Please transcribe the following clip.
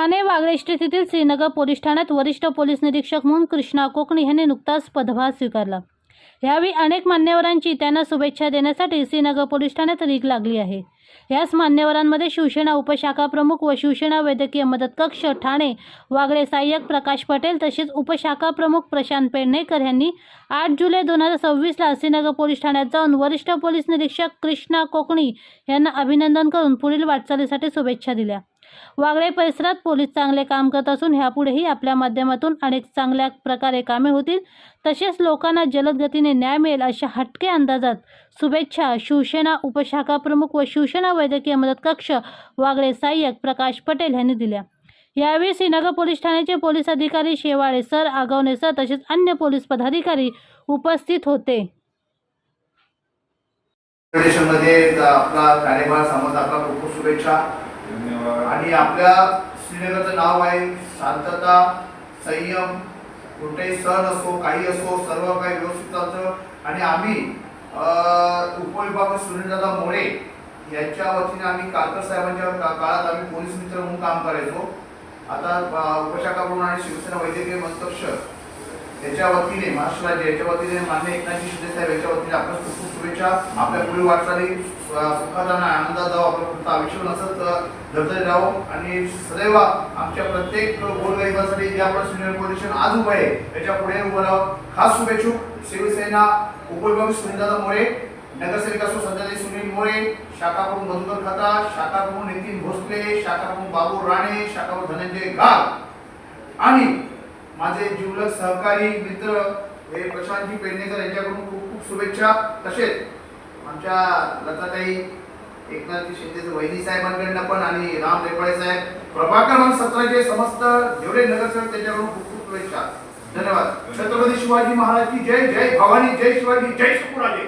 Thane Wagle street येथील Srinagar police ठाण्यात वरिष्ठ पोलीस निरीक्षक म्हणून कृष्णा कोकणी यांनी नुकताच पदभार स्वीकारला। यावेळी अनेक मान्यवरांची त्यांना शुभेच्छा देण्यासाठी श्रीनगर पोलीस ठाण्यात रीघ लागली आहे। याच मान्यवरांमध्ये शिवसेना उपशाखा प्रमुख व शिवसेना वैद्यकीय मदत कक्ष ठाणे वागळे सहाय्यक प्रकाश पटेल तसेच उपशाखा प्रमुख प्रशांत पेडणेकर यांनी 8 जुलै 2026 ला श्रीनगर पोलीस ठाण्यात जाऊन वरिष्ठ पोलीस निरीक्षक कृष्णा कोकणी यांना अभिनंदन करून पुढील वाटचालीसाठी शुभेच्छा दिल्या। वागळे परिसरात पोलीस चांगले काम करत असून ह्यापुढेही आपल्या माध्यमातून अनेक चांगल्या प्रकारे कामे होतील तसेच लोकांना जलद गतीने न्याय मिळेल अशा हटके अंदाजात शुभेच्छा शिवसेना उपशाखा प्रमुख व शिवसेना वैद्यकीय मदत कक्ष वागळे सहाय्यक प्रकाश पटेल यांनी दिल्या। यावेळी श्रीनगर पोलीस ठाण्याचे पोलीस अधिकारी शेवाळे सर, आगवणे सर तसेच अन्य पोलीस पदाधिकारी उपस्थित होते। आपला कार्यभार समज आपला खूप शुभेच्छा आणि आपल्या श्रीनगरचं नाव आहे शांतता, संयम, कुठेही सण असो काही असो सर्व काही व्यवस्थित चालतं आणि आम्ही उपविभाग सुनीलदादा मोरे यांच्या वतीने आम्ही कालकर साहेबांच्या काळात आम्ही पोलीस मित्र म्हणून काम करायचो। आता उपशाखा प्रमुख आणि शिवसेना वैद्यकीय मदत कक्ष याच्या वतीने महाराष्ट्र राज्य याच्या वतीने माननीय एकनाथजी शिंदे साहेब यांच्या वतीने आपल्याला खूप खूप शुभेच्छा। आपल्या पुढील वाटचाली सुखात आणि आनंदात जावं, आपलं फक्त आयुष्य नसत धडधड राहो आणि सदैव आमच्या प्रत्येक गोरगरिबांसाठी जे आपलं सिनियर पोझिशन आज उभं आहे त्याच्या पुढे उभं राहावं। खास शुभेच्छुक शिवसेना उपविभाग सुनीलदादा मोरे, नगरसेवक असो संजय सुनील मोरे, शाखा प्रमुख मधुकर खत्रा, शाखा प्रमुख नितीन भोसले, शाखा प्रमुख बाबू राणे, शाखा प्रमुख धनंजय घाल आणि माझे जिवलग सहकारी मित्र हे प्रशांतजी पेडणेकर यांच्याकडून खूप खूप शुभेच्छा। तसेच आमच्या लताताई एकनाथजी शिंदे वहिनी साहेबांकडनं पण आणि राम रेपाळे साहेब, प्रभाकर 17 समस्त जेवढे नगरसेवक त्यांच्याकडून खूप खूप शुभेच्छा। धन्यवाद। छत्रपती शिवाजी महाराज की जय, जय भवानी, जय शिवाजी, जय शिवराजे।